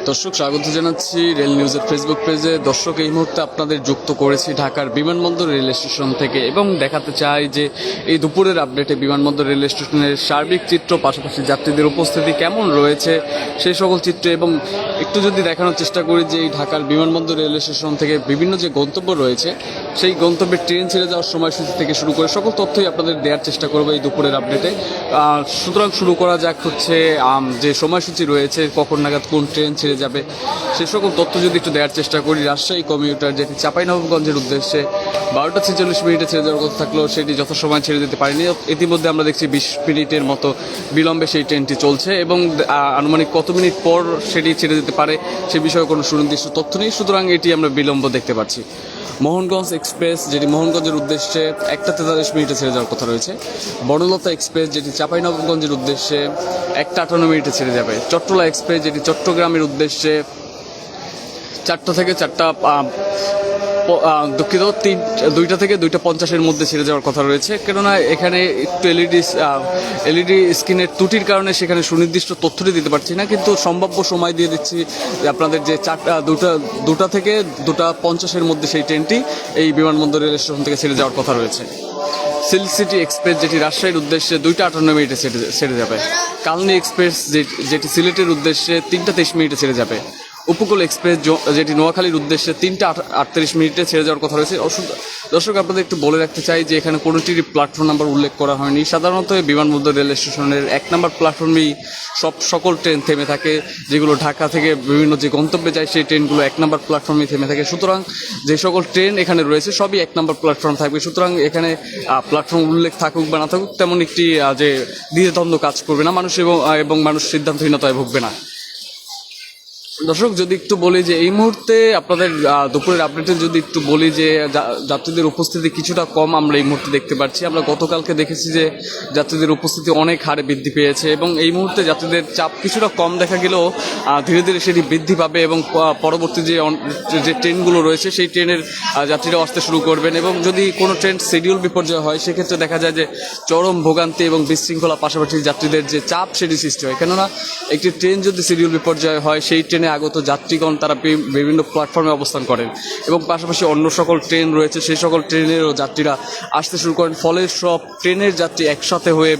দর্শক স্বাগত জানাচ্ছি রেল নিউজের ফেসবুক পেজে। দর্শক এই মুহূর্তে আপনাদের যুক্ত করেছি ঢাকার বিমানবন্দর রেল স্টেশন থেকে এবং দেখাতে চাই যে এই দুপুরের আপডেটে বিমানবন্দর রেল স্টেশনের সার্বিক চিত্র, পাশাপাশি যাত্রীদের উপস্থিতি কেমন রয়েছে সেই সকল চিত্র, এবং একটু যদি দেখানোর চেষ্টা করি যে এই ঢাকার বিমানবন্দর রেল স্টেশন থেকে বিভিন্ন যে গন্তব্য রয়েছে সেই গন্তব্যের ট্রেন ছেড়ে যাওয়ার সময়সূচি থেকে শুরু করে সকল তথ্যই আপনাদের দেওয়ার চেষ্টা করবো এই দুপুরের আপডেটে। সুতরাং শুরু করা যাক হচ্ছে যে সময়সূচি রয়েছে, কখন নাগাদ কোন ট্রেন ছেড়ে যাবে সে সকল তথ্য যদি একটু দেওয়ার চেষ্টা করি। রাজশাহী কমিউটার যেটি চাঁপাইনবাবগঞ্জের উদ্দেশ্যে 12টা 46 ছেড়ে যাওয়ার কথা থাকলেও সেটি যথাসময় ছেড়ে যেতে পারেনি। ইতিমধ্যে আমরা দেখছি 20 মিনিটের মতো বিলম্বে সেই ট্রেনটি চলছে এবং আনুমানিক কত মিনিট পর সেটি ছেড়ে যেতে পারে সে বিষয়ে কোনো সুনির্দিষ্ট তথ্য নেই, সুতরাং এটি আমরা বিলম্ব দেখতে পাচ্ছি। মোহনগঞ্জ এক্সপ্রেস যেটি মোহনগঞ্জের উদ্দেশ্যে 1টা 43 ছেড়ে যাওয়ার কথা রয়েছে। বনলতা এক্সপ্রেস যেটি চাঁপাইনবাবগঞ্জের উদ্দেশ্যে 1টা 58 ছেড়ে যাবে। চট্টলা এক্সপ্রেস যেটি চট্টগ্রামের উদ্দেশ্যে 4টা থেকে 4টা দুঃখিত 2টা থেকে 2টা 50 মধ্যে ছেড়ে যাওয়ার কথা রয়েছে, কেননা এখানে একটু এলইডি স্ক্রিনের ত্রুটির কারণে সেখানে সুনির্দিষ্ট তথ্যটি দিতে পারছি না, কিন্তু সম্ভাব্য সময় দিয়ে দিচ্ছি আপনাদের যে 2টা থেকে 2টা 50 মধ্যে সেই ট্রেনটি এই বিমানবন্দর রেল স্টেশন থেকে ছেড়ে যাওয়ার কথা রয়েছে। সিল্ক সিটি এক্সপ্রেস যেটি রাজশাহীর উদ্দেশ্যে 2টা 58 ছেড়ে যাবে। কালনী এক্সপ্রেস যেটি সিলেটের উদ্দেশ্যে 3টা 23 ছেড়ে যাবে। উপকূল এক্সপ্রেস যেটি নোয়াখালীর উদ্দেশ্যে 3টা 38 ছেড়ে যাওয়ার কথা রয়েছে। দর্শক আপনাদের একটু বলে রাখতে চাই যে এখানে কোনোটির প্ল্যাটফর্ম নাম্বার উল্লেখ করা হয়নি। সাধারণত বিমানবন্দর রেল স্টেশনের 1 নম্বর প্ল্যাটফর্মেই সকল ট্রেন থেমে থাকে, যেগুলো ঢাকা থেকে বিভিন্ন যে গন্তব্যে যায় সেই ট্রেনগুলো 1 নম্বর প্ল্যাটফর্মেই থেমে থাকে। সুতরাং যে সকল ট্রেন এখানে রয়েছে সবই 1 নম্বর প্ল্যাটফর্ম থাকবে, সুতরাং এখানে প্ল্যাটফর্ম উল্লেখ থাকুক বা না থাকুক তেমন একটি যে দ্বিধাদ্বন্দ্ব কাজ করবে না মানুষ, এবং মানুষ সিদ্ধান্তহীনতায় ভুগবে না। দর্শক যদি একটু বলি যে এই মুহূর্তে আপনাদের দুপুরের আপডেটে যদি একটু বলি যে যাত্রীদের উপস্থিতি কিছুটা কম আমরা এই মুহূর্তে দেখতে পাচ্ছি। আমরা গতকালকে দেখেছি যে যাত্রীদের উপস্থিতি অনেক হারে বৃদ্ধি পেয়েছে এবং এই মুহূর্তে যাত্রীদের চাপ কিছুটা কম দেখা গেলেও ধীরে ধীরে সেটি বৃদ্ধি পাবে এবং পরবর্তী যে ট্রেনগুলো রয়েছে সেই ট্রেনের যাত্রীরাও আসতে শুরু করবেন, এবং যদি কোনো ট্রেন শিডিউল বিপর্যয় হয় সেক্ষেত্রে দেখা যায় যে চরম ভোগান্তি এবং বিশৃঙ্খলা, পাশাপাশি যাত্রীদের যে চাপ সেটি সৃষ্টি হয়। কেননা একটি ট্রেন যদি শিডিউল বিপর্যয় হয় সেই ট্রেনে আগত যাত্রীগণ তারা বিভিন্ন প্ল্যাটফর্মে অবস্থান করেন এবং পাশাপাশি অন্য সকল ট্রেন রয়েছে সেই সকল ট্রেনেরও যাত্রীরা আসতে শুরু করেন, ফলে সব ট্রেনের যাত্রী একসাথে হয়ে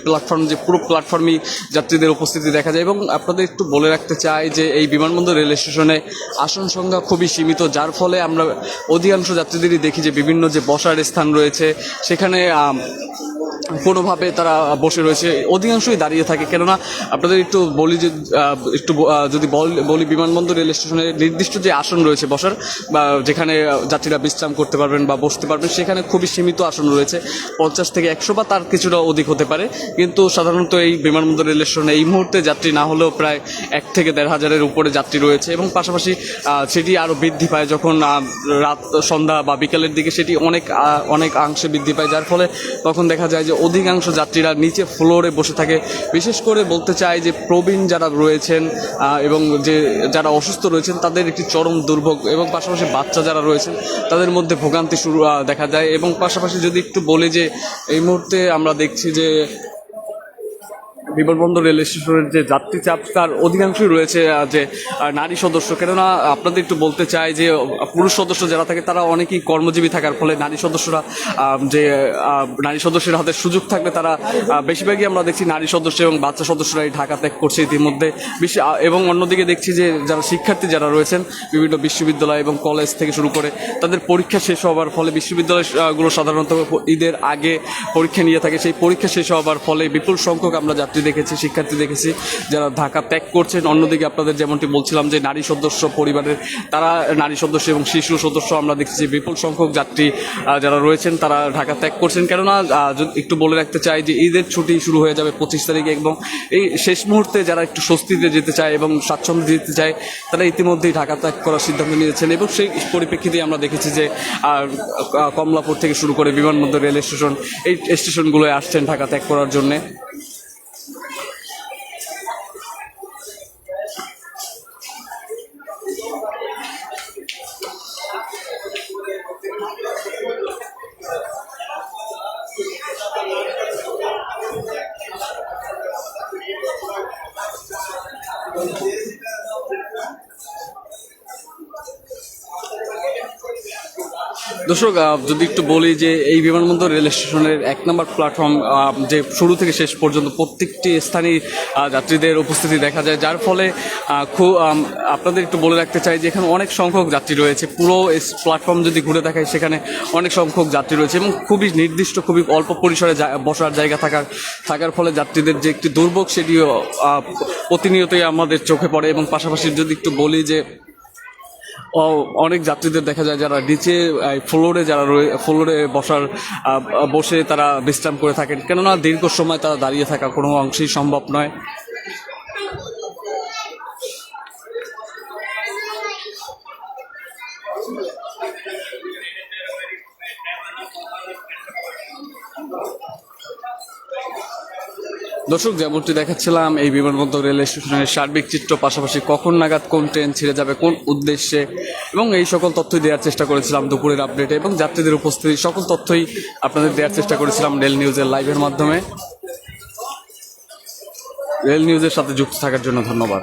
প্ল্যাটফর্ম যে পুরো প্ল্যাটফর্মই যাত্রীদের উপস্থিতি দেখা যায়। এবং আপনাদের একটু বলে রাখতে চাই যে এই বিমানবন্দর রেল স্টেশনে আসন সংখ্যা খুবই সীমিত, যার ফলে আমরা অধিকাংশ যাত্রীদেরই দেখি যে বিভিন্ন যে বসার স্থান রয়েছে সেখানে কোনোভাবে তারা বসে রয়েছে, অধিকাংশই দাঁড়িয়ে থাকে। কেননা আপনাদের একটু বলি যে যদি বলি বিমানবন্দর রেল স্টেশনে নির্দিষ্ট যে আসন রয়েছে বসার বা যেখানে যাত্রীরা বিশ্রাম করতে পারবেন বা বসতে পারবেন সেখানে খুবই সীমিত আসন রয়েছে, 50 থেকে 100 বা তার কিছুটা অধিক হতে পারে। কিন্তু সাধারণত এই বিমানবন্দর রেল স্টেশনে এই মুহূর্তে যাত্রী না হলেও প্রায় 1 থেকে 1,500-এর উপরে যাত্রী রয়েছে, এবং পাশাপাশি সেটি আরও বৃদ্ধি পায় যখন রাত সন্ধ্যা বা বিকালের দিকে সেটি অনেকাংশে বৃদ্ধি পায়, যার ফলে তখন দেখা যায় যে অধিকাংশ যাত্রীরা নিচে ফ্লোরে বসে থাকে। বিশেষ করে বলতে চাই যে প্রবীণ যারা রয়েছেন এবং যারা অসুস্থ রয়েছেন তাদের একটি চরম দুর্ভোগ, এবং পাশাপাশি বাচ্চা যারা রয়েছেন তাদের মধ্যে ভোগান্তি দেখা যায়। এবং পাশাপাশি যদি একটু বলি যে এই মুহূর্তে আমরা দেখছি যে বিমানবন্দর রেল স্টেশনের যে যাত্রী চাপ তার অধিকাংশই রয়েছে যে নারী সদস্য। কেননা আপনাদের একটু বলতে চাই যে পুরুষ সদস্য যারা থাকে তারা অনেকেই কর্মজীবী থাকার ফলে নারী সদস্যের হাতে সুযোগ থাকলে তারা বেশিরভাগই আমরা দেখছি নারী সদস্য এবং বাচ্চা সদস্যরাই ঢাকা ত্যাগ করছে ইতিমধ্যে বেশি। এবং অন্যদিকে দেখছি যে যারা শিক্ষার্থী যারা রয়েছেন বিভিন্ন বিশ্ববিদ্যালয় এবং কলেজ থেকে শুরু করে তাদের পরীক্ষা শেষ হওয়ার ফলে, বিশ্ববিদ্যালয়গুলো সাধারণত ঈদের আগে পরীক্ষা নিয়ে থাকে, সেই পরীক্ষা শেষ হওয়ার ফলে বিপুল সংখ্যক আমরা দেখেছি, শিক্ষার্থী দেখেছি যারা ঢাকা ত্যাগ করছেন। অন্যদিকে আপনাদের যেমনটি বলছিলাম যে নারী সদস্য পরিবারের তারা নারী সদস্য এবং শিশু সদস্য আমরা দেখছি বিপুল সংখ্যক যাত্রী যারা রয়েছেন তারা ঢাকা ত্যাগ করছেন। কেননা একটু বলে রাখতে চাই যে ঈদের ছুটি শুরু হয়ে যাবে 25 তারিখে, এবং এই শেষ মুহূর্তে যারা একটু স্বস্তিতে যেতে চায় এবং স্বাচ্ছন্দ্যে যেতে চায় তারা ইতিমধ্যেই ঢাকা ত্যাগ করার সিদ্ধান্ত নিয়েছেন, এবং সেই পরিপ্রেক্ষিতে আমরা দেখেছি যে কমলাপুর থেকে শুরু করে বিমানবন্দর রেল স্টেশন এই স্টেশনগুলোয় আসছেন ঢাকা ত্যাগ করার জন্যে। দর্শক, যদি একটু বলি যে এই বিমানবন্দর রেল স্টেশনের 1 নম্বর প্ল্যাটফর্ম যে শুরু থেকে শেষ পর্যন্ত প্রত্যেকটি স্থানীয় যাত্রীদের উপস্থিতি দেখা যায়, যার ফলে খুব আপনাদের একটু বলে রাখতে চাই যে এখানে অনেক সংখ্যক যাত্রী রয়েছে। পুরো প্ল্যাটফর্ম যদি ঘুরে দেখায় সেখানে অনেক সংখ্যক যাত্রী রয়েছে এবং খুবই নির্দিষ্ট, খুবই অল্প পরিসরে বসার জায়গা থাকার ফলে যাত্রীদের যে একটি দুর্ভোগ সেটিও প্রতিনিয়তই আমাদের চোখে পড়ে। এবং পাশাপাশি যদি একটু বলি যে অনেক যাত্রীদের দেখা যায় যারা নিচে ফ্লোরে বসে তারা বিশ্রাম করে থাকেন, কেননা দীর্ঘ সময় তারা দাঁড়িয়ে থাকা কোনো অংশেই সম্ভব নয়। দর্শক, যেমনটি দেখাচ্ছিলাম এই বিমানবন্দর রেল স্টেশনের সার্বিক চিত্র, পাশাপাশি কখন নাগাদ কোন ট্রেন ছেড়ে যাবে, কোন উদ্দেশ্যে, এবং এই সকল তথ্যই দেওয়ার চেষ্টা করেছিলাম দুপুরের আপডেটে, এবং যাত্রীদের উপস্থিতি সকল তথ্যই আপনাদের দেওয়ার চেষ্টা করেছিলাম রেল নিউজের লাইভের মাধ্যমে। রেল নিউজের সাথে যুক্ত থাকার জন্য ধন্যবাদ।